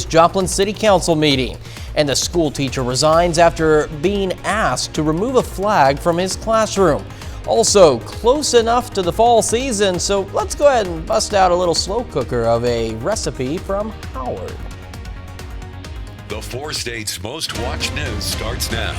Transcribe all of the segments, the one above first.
Joplin City Council meeting, and the school teacher resigns after being asked to remove a flag from his classroom. Also close enough to the fall season, so let's go ahead and bust out a little slow cooker of a recipe from Howard. The 4 states' most watched news starts now.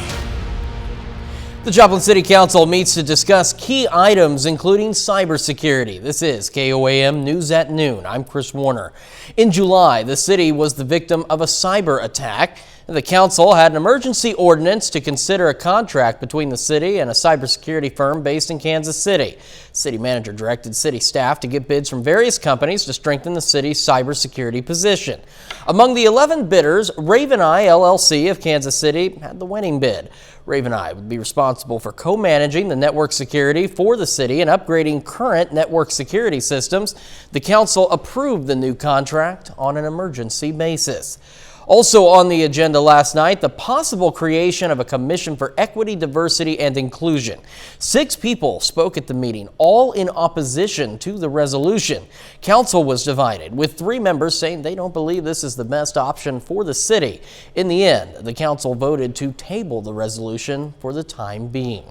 The Joplin City Council meets to discuss key items including cybersecurity. This is KOAM News at Noon. I'm Chris Warner. In July, the city was the victim of a cyber attack. The council had an emergency ordinance to consider a contract between the city and a cybersecurity firm based in Kansas City. City manager directed city staff to get bids from various companies to strengthen the city's cybersecurity position. Among the 11 bidders, Raven Eye LLC of Kansas City had the winning bid. Raven Eye would be responsible for co-managing the network security for the city and upgrading current network security systems. The council approved the new contract on an emergency basis. Also on the agenda last night, the possible creation of a commission for equity, diversity, and inclusion. 6 people spoke at the meeting, all in opposition to the resolution. Council was divided, with 3 members saying they don't believe this is the best option for the city. In the end, the council voted to table the resolution for the time being.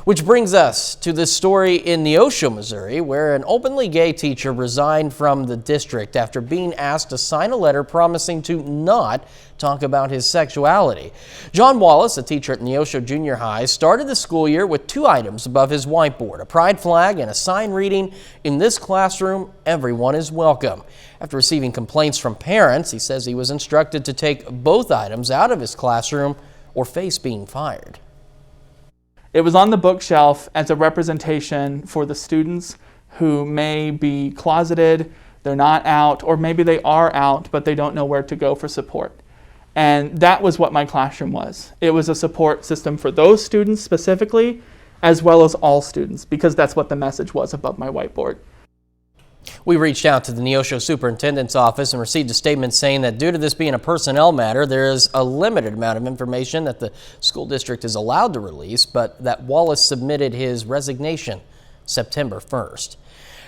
Which brings us to this story in Neosho, Missouri, where an openly gay teacher resigned from the district after being asked to sign a letter promising to not talk about his sexuality. John Wallace, a teacher at Neosho Junior High, started the school year with 2 items above his whiteboard, a pride flag and a sign reading, "In this classroom, everyone is welcome." After receiving complaints from parents, he says he was instructed to take both items out of his classroom or face being fired. It was on the bookshelf as a representation for the students who may be closeted, they're not out, or maybe they are out, but they don't know where to go for support. And that was what my classroom was. It was a support system for those students specifically, as well as all students, because that's what the message was above my whiteboard. We reached out to the Neosho Superintendent's office and received a statement saying that due to this being a personnel matter, there is a limited amount of information that the school district is allowed to release, but that Wallace submitted his resignation September 1st.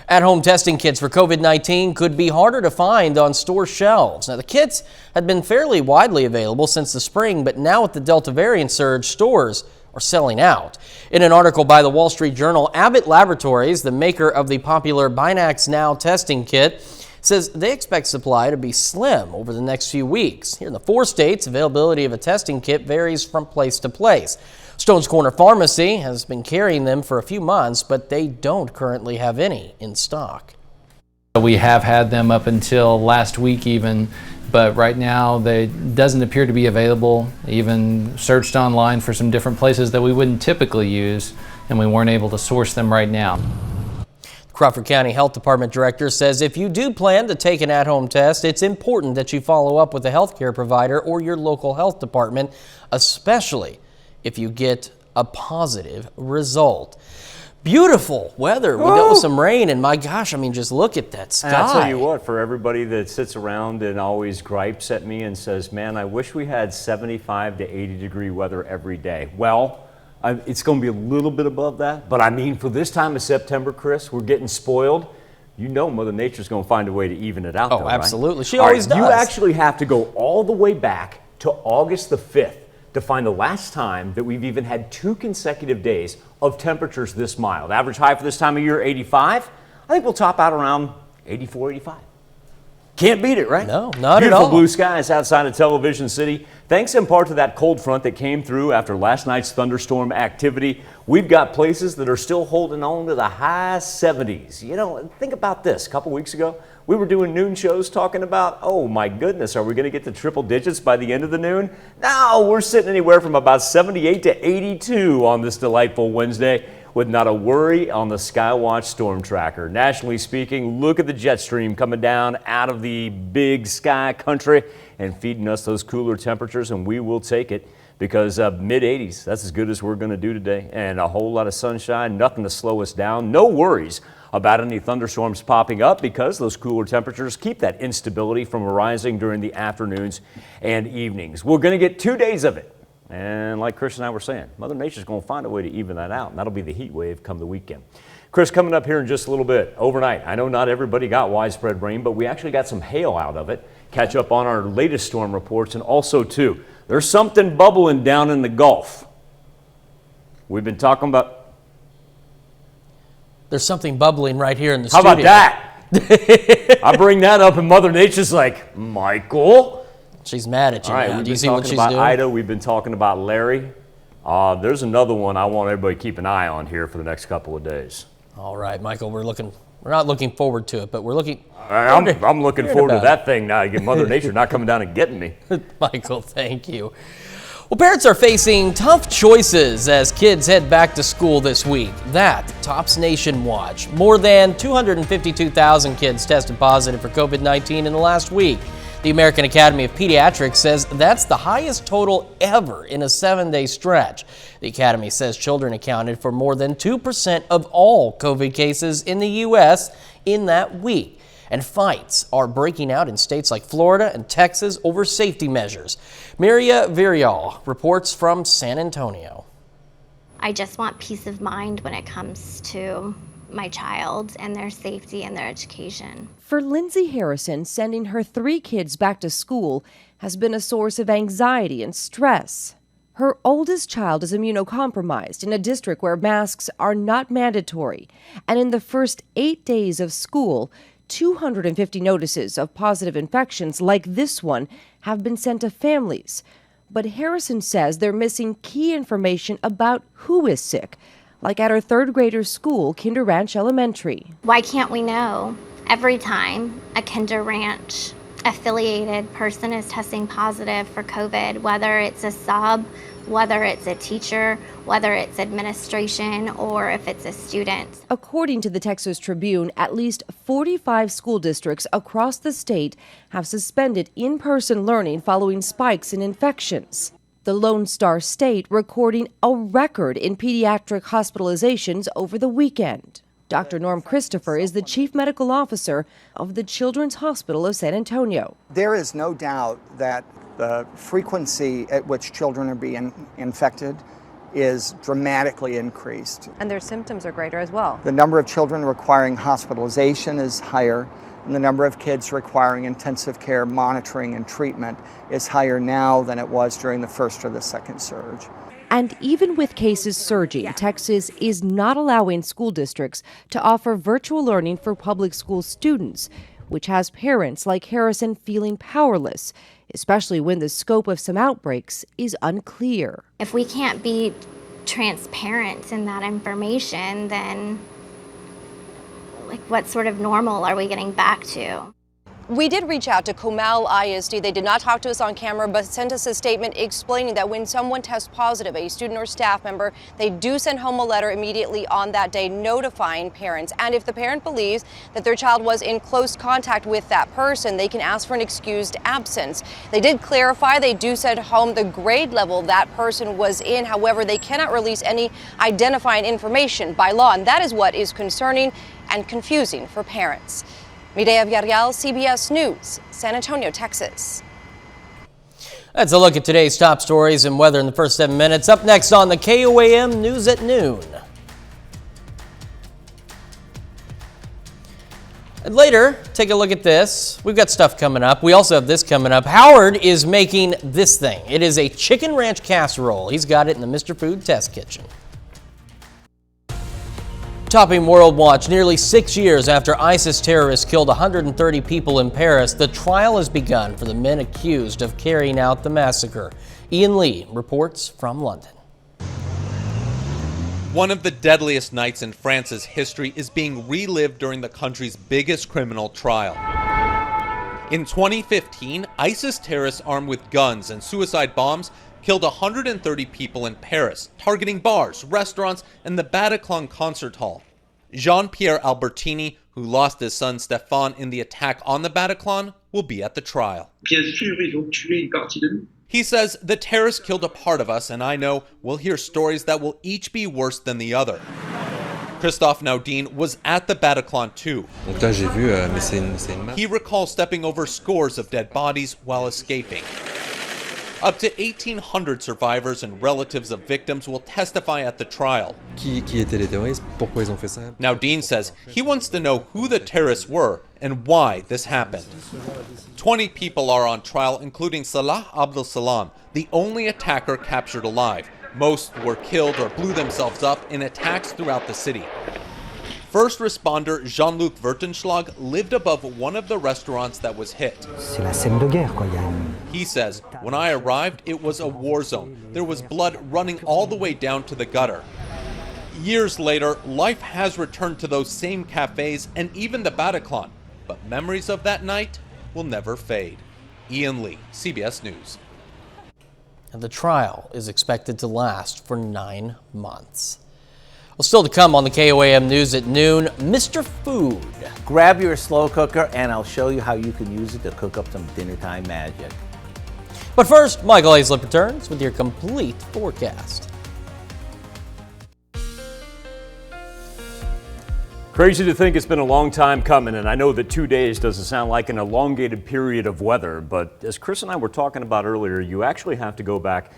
At-home testing kits for COVID-19 could be harder to find on store shelves. Now, the kits had been fairly widely available since the spring, but now with the Delta variant surge, stores are selling out. In an article by the Wall Street Journal, Abbott Laboratories, the maker of the popular Binax Now testing kit, says they expect supply to be slim over the next few weeks. Here in the 4 states, availability of a testing kit varies from place to place. Stone's Corner Pharmacy has been carrying them for a few months, but they don't currently have any in stock. We have had them up until last week even, but right now they doesn't appear to be available. Even searched online for some different places that we wouldn't typically use, and we weren't able to source them right now. Crawford County Health Department Director says if you do plan to take an at-home test, it's important that you follow up with a healthcare provider or your local health department, especially if you get a positive result. Beautiful weather. We got with some rain, and my gosh, I mean, just look at that sky. And I'll tell you what, for everybody that sits around and always gripes at me and says, man, I wish we had 75 to 80 degree weather every day. Well, it's going to be a little bit above that, but I mean, for this time of September, Chris, we're getting spoiled. You know Mother Nature's going to find a way to even it out, though, absolutely. Right? She always does. You actually have to go all the way back to August the 5th to find the last time that we've even had 2 consecutive days of temperatures this mild. Average high for this time of year, 85. I think we'll top out around 84, 85. Can't beat it, right? No, not at all. Beautiful blue skies outside of Television City. Thanks in part to that cold front that came through after last night's thunderstorm activity. We've got places that are still holding on to the high 70s. You know, think about this. A couple weeks ago, we were doing noon shows talking about, oh my goodness, are we going to get to triple digits by the end of the noon? No, we're sitting anywhere from about 78 to 82 on this delightful Wednesday, with not a worry on the Skywatch storm tracker. Nationally speaking, look at the jet stream coming down out of the big sky country and feeding us those cooler temperatures, and we will take it because mid-80s, that's as good as we're going to do today, and a whole lot of sunshine, nothing to slow us down. No worries about any thunderstorms popping up because those cooler temperatures keep that instability from arising during the afternoons and evenings. We're going to get 2 days of it. And like Chris and I were saying, Mother Nature's going to find a way to even that out, and that'll be the heat wave come the weekend. Chris, coming up here in just a little bit, overnight, I know not everybody got widespread rain, but we actually got some hail out of it. catch up on our latest storm reports, and also, too, there's something bubbling down in the Gulf. We've been talking about... There's something bubbling right here in the How studio. about that? I bring that up, and Mother Nature's like, Michael? She's mad at you All right, now. we've Do you been see what talking she's about doing? Ida. We've been talking about Larry. There's another one I want everybody to keep an eye on here for the next couple of days. All right, Michael, we're not looking forward to it, but we're looking... I'm looking forward to that thing now. Mother Nature not coming down and getting me. Michael, thank you. Well, parents are facing tough choices as kids head back to school this week. That tops Nation Watch. More than 252,000 kids tested positive for COVID-19 in the last week. The American Academy of Pediatrics says that's the highest total ever in a 7-day stretch. The Academy says children accounted for more than 2% of all COVID cases in the U.S. in that week. And fights are breaking out in states like Florida and Texas over safety measures. Miria Virial reports from San Antonio. I just want peace of mind when it comes to my child and their safety and their education. For Lindsay Harrison, sending her 3 kids back to school has been a source of anxiety and stress. Her oldest child is immunocompromised in a district where masks are not mandatory. And in the first 8 days of school, 250 notices of positive infections like this one have been sent to families. But Harrison says they're missing key information about who is sick, like at her 3rd grader's school, Kinder Ranch Elementary. Why can't we know every time a Kinder Ranch affiliated person is testing positive for COVID, whether it's a sub, whether it's a teacher, whether it's administration, or if it's a student? According to the Texas Tribune, at least 45 school districts across the state have suspended in-person learning following spikes in infections. The Lone Star State recording a record in pediatric hospitalizations over the weekend. Dr. Norm Christopher is the chief medical officer of the Children's Hospital of San Antonio. There is no doubt that the frequency at which children are being infected is dramatically increased. And their symptoms are greater as well. The number of children requiring hospitalization is higher, and the number of kids requiring intensive care monitoring and treatment is higher now than it was during the first or the second surge. And even with cases surging, Texas is not allowing school districts to offer virtual learning for public school students, which has parents like Harrison feeling powerless, especially when the scope of some outbreaks is unclear. If we can't be transparent in that information, then what sort of normal are we getting back to? We did reach out to Comal ISD. They did not talk to us on camera, but sent us a statement explaining that when someone tests positive, a student or staff member, they do send home a letter immediately on that day notifying parents. And if the parent believes that their child was in close contact with that person, they can ask for an excused absence. They did clarify they do send home the grade level that person was in. However, they cannot release any identifying information by law, and that is what is concerning and confusing for parents. Mireya Villarreal, CBS News, San Antonio, Texas. That's a look at today's top stories and weather in the first 7 minutes. Up next on the KOAM News at Noon. And later, take a look at this. We've got stuff coming up. We also have this coming up. Howard is making this thing. It is a chicken ranch casserole. He's got it in the Mr. Food Test Kitchen. Topping World Watch, nearly 6 years after ISIS terrorists killed 130 people in Paris, the trial has begun for the men accused of carrying out the massacre. Ian Lee reports from London. One of the deadliest nights in France's history is being relived during the country's biggest criminal trial. In 2015, ISIS terrorists armed with guns and suicide bombs killed 130 people in Paris, targeting bars, restaurants, and the Bataclan concert hall. Jean-Pierre Albertini, who lost his son Stéphane in the attack on the Bataclan, will be at the trial. He says, the terrorists killed a part of us, and I know we'll hear stories that will each be worse than the other. Christophe Naudin was at the Bataclan too. He recalls stepping over scores of dead bodies while escaping. Up to 1,800 survivors and relatives of victims will testify at the trial. Now Dean says he wants to know who the terrorists were and why this happened. 20 people are on trial, including Salah Abdul Salam, the only attacker captured alive. Most were killed or blew themselves up in attacks throughout the city. First responder Jean-Luc Vertenschlag lived above one of the restaurants that was hit. He says, when I arrived, it was a war zone. There was blood running all the way down to the gutter. Years later, life has returned to those same cafes and even the Bataclan, but memories of that night will never fade. Ian Lee, CBS News. And the trial is expected to last for 9 months. Well, still to come on the KOAM News at noon, Mr. Food. Grab your slow cooker and I'll show you how you can use it to cook up some dinner time magic. But first, Michael Aislip returns with your complete forecast. Crazy to think it's been a long time coming, and I know that 2 days doesn't sound like an elongated period of weather, but as Chris and I were talking about earlier, you actually have to go back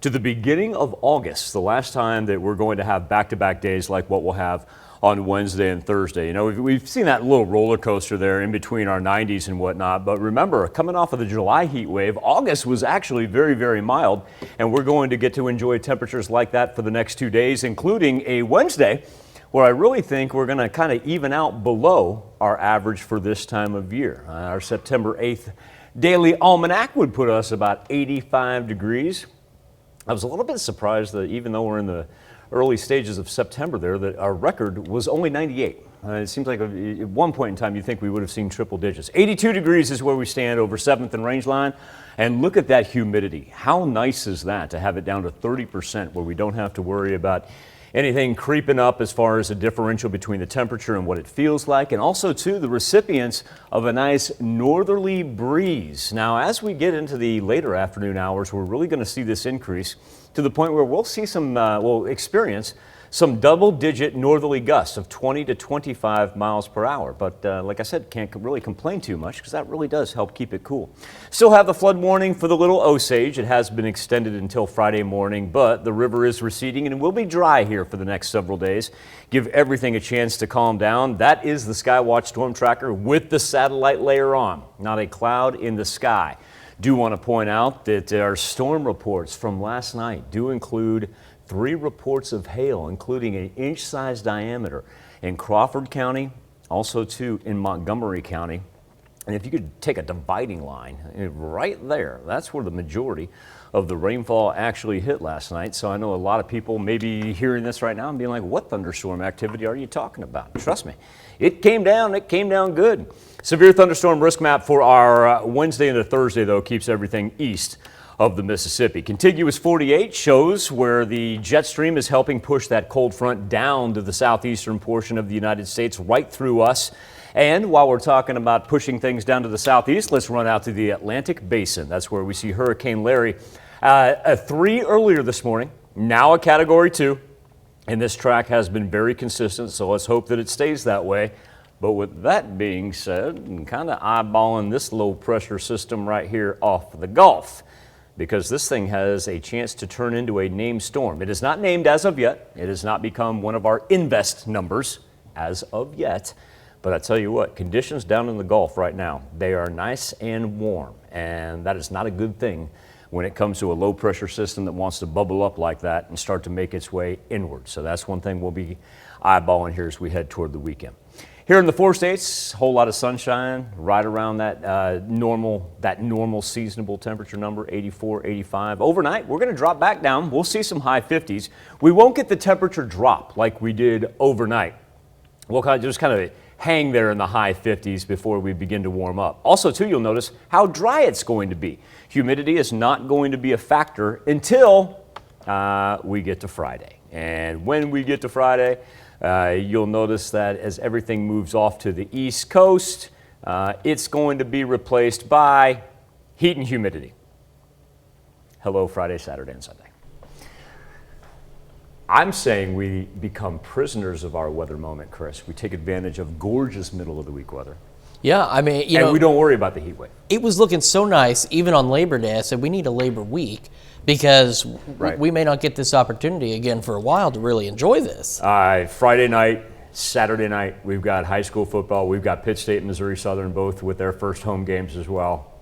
to the beginning of August, the last time that we're going to have back-to-back days like what we'll have on Wednesday and Thursday. You know, we've seen that little roller coaster there in between our 90s and whatnot, but remember, coming off of the July heat wave, August was actually very, very mild, and we're going to get to enjoy temperatures like that for the next 2 days, including a Wednesday, where I really think we're going to kind of even out below our average for this time of year. Our September 8th daily almanac would put us about 85 degrees. I was a little bit surprised that even though we're in the early stages of September there, that our record was only 98. It seems like at one point in time you'd think we would have seen triple digits. 82 degrees is where we stand over 7th and Rangeline. And look at that humidity. How nice is that to have it down to 30% where we don't have to worry about anything creeping up as far as a differential between the temperature and what it feels like, and also too the recipients of a nice northerly breeze. Now as we get into the later afternoon hours, we're really going to see this increase to the point where we'll see some, we'll experience some double-digit northerly gusts of 20 to 25 miles per hour. But like I said, can't really complain too much because that really does help keep it cool. Still have the flood warning for the Little Osage. It has been extended until Friday morning, but the river is receding and it will be dry here for the next several days. Give everything a chance to calm down. That is the Skywatch Storm Tracker with the satellite layer on. Not a cloud in the sky. Do want to point out that our storm reports from last night do include 3 reports of hail, including an inch-size diameter in Crawford County, also too in Montgomery County. And if you could take a dividing line right there, that's where the majority of the rainfall actually hit last night. So I know a lot of people may be hearing this right now and being like, what thunderstorm activity are you talking about? Trust me, it came down good. Severe thunderstorm risk map for our Wednesday into Thursday, though, keeps everything east of the Mississippi. Contiguous 48 shows where the jet stream is helping push that cold front down to the southeastern portion of the United States, right through us. And while we're talking about pushing things down to the southeast, let's run out to the Atlantic Basin. That's where we see Hurricane Larry, a 3 earlier this morning, now a Category 2. And this track has been very consistent, so let's hope that it stays that way. But with that being said, I'm kind of eyeballing this low pressure system right here off the Gulf, because this thing has a chance to turn into a named storm. It is not named as of yet. It has not become one of our invest numbers as of yet. But I tell you what, conditions down in the Gulf right now, they are nice and warm. And that is not a good thing when it comes to a low pressure system that wants to bubble up like that and start to make its way inward. So that's one thing we'll be eyeballing here as we head toward the weekend. Here in the 4 states, a whole lot of sunshine, right around that normal seasonable temperature number, 84, 85. Overnight, we're going to drop back down. We'll see some high 50s. We won't get the temperature drop like we did overnight. We'll just kind of hang there in the high 50s before we begin to warm up. Also, too, you'll notice how dry it's going to be. Humidity is not going to be a factor until we get to Friday. And when we get to Friday, you'll notice that as everything moves off to the East Coast, it's going to be replaced by heat and humidity. Hello, Friday, Saturday, and Sunday. I'm saying we become prisoners of our weather moment, Chris. We take advantage of gorgeous middle of the week weather. Yeah, I mean, you and know, we don't worry about the heat wave. it was looking so nice, even on Labor Day. I said, we need a Labor Week because we may not get this opportunity again for a while to really enjoy this. Friday night, Saturday night, we've got high school football. We've got Pitt State and Missouri Southern both with their first home games as well.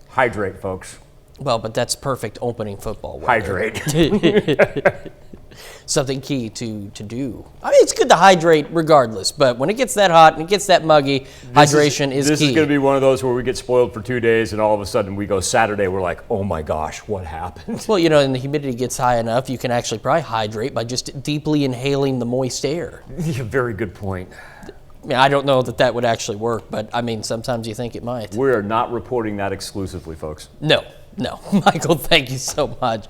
Hydrate, folks. Well, but that's perfect opening football weather. Hydrate. Something key to do. I mean, it's good to hydrate regardless, but when it gets that hot and it gets that muggy, hydration is key. This is going to be one of those where we get spoiled for 2 days and all of a sudden we go Saturday, we're like, oh my gosh, what happened? Well, you know, and the humidity gets high enough, you can actually probably hydrate by just deeply inhaling the moist air. Yeah, very good point. I mean, I don't know that would actually work, but I mean, sometimes you think it might. We are not reporting that exclusively, folks. No. Michael, thank you so much.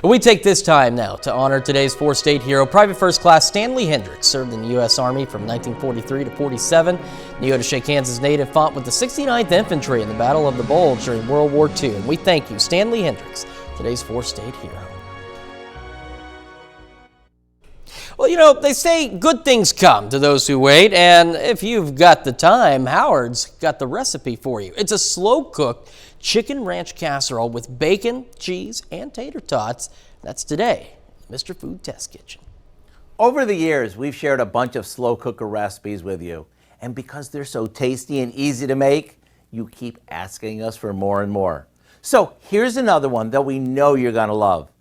We take this time now to honor today's four-state hero, Private First Class Stanley Hendricks, served in the U.S. Army from 1943 to 47. Neodesha, Kansas native, fought with the 69th Infantry in the Battle of the Bulge during World War II. And we thank you, Stanley Hendricks, today's four-state hero. Well, you know, they say good things come to those who wait, and if you've got the time, Howard's got the recipe for you. It's a slow-cooked chicken ranch casserole with bacon, cheese, and tater tots. That's today, Mr. Food Test Kitchen. Over the years, we've shared a bunch of slow cooker recipes with you. And because they're so tasty and easy to make, you keep asking us for more and more. So here's another one that we know you're gonna love.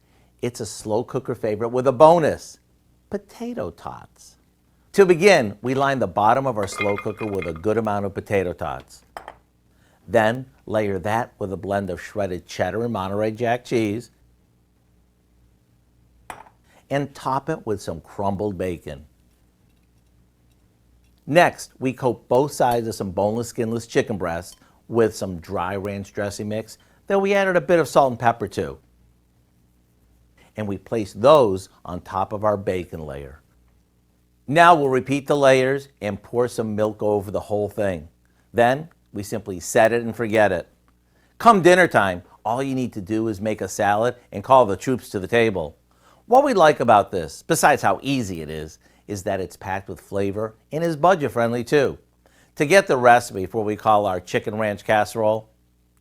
It's a slow cooker favorite with a bonus, potato tots. To begin, we line the bottom of our slow cooker with a good amount of potato tots. Then layer that with a blend of shredded cheddar and Monterey Jack cheese, and top it with some crumbled bacon. Next, we coat both sides of some boneless, skinless chicken breast with some dry ranch dressing mix that we added a bit of salt and pepper to. And we place those on top of our bacon layer. Now we'll repeat the layers and pour some milk over the whole thing. Then we simply set it and forget it. Come dinner time, all you need to do is make a salad and call the troops to the table. What we like about this, besides how easy it is that it's packed with flavor and is budget friendly too. To get the recipe for what we call our chicken ranch casserole,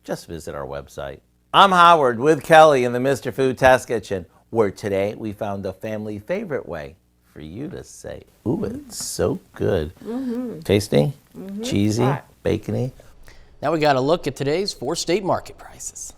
just visit our website. I'm Howard with Kelly in the Mr. Food Test Kitchen, where today we found a family favorite way for you to say, ooh, it's so good. Tasty, cheesy, bacony. Now we got a look at today's four-state market prices.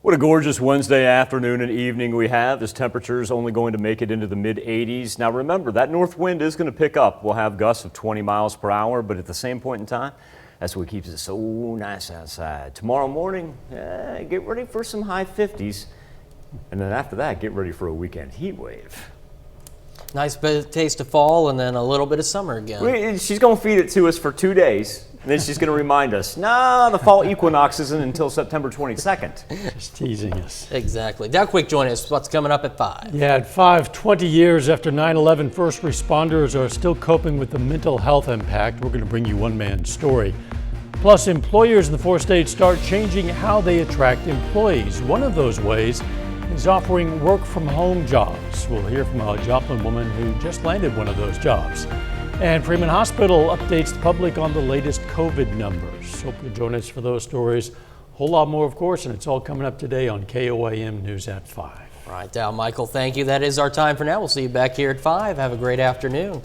What a gorgeous Wednesday afternoon and evening we have. This temperature is only going to make it into the mid-80s. Now remember, that north wind is going to pick up. We'll have gusts of 20 miles per hour, but at the same point in time, that's what keeps it so nice outside. Tomorrow morning, get ready for some high 50s. And then after that, get ready for a weekend heat wave. Nice bit of taste of fall and then a little bit of summer again. She's going to feed it to us for 2 days. And then she's going to remind us, nah, the fall equinox isn't until September 22nd. Just teasing us. Exactly. Dow Quick, join us. What's coming up at 5? Yeah, at 5, 20 years after 9/11, first responders are still coping with the mental health impact. We're going to bring you one man's story. Plus, employers in the four states start changing how they attract employees. One of those ways is offering work-from-home jobs. We'll hear from a Joplin woman who just landed one of those jobs. And Freeman Hospital updates the public on the latest COVID numbers. Hope you'll join us for those stories. A whole lot more, of course, and it's all coming up today on KOAM News at 5. All right, Dow, Michael, thank you. That is our time for now. We'll see you back here at 5. Have a great afternoon.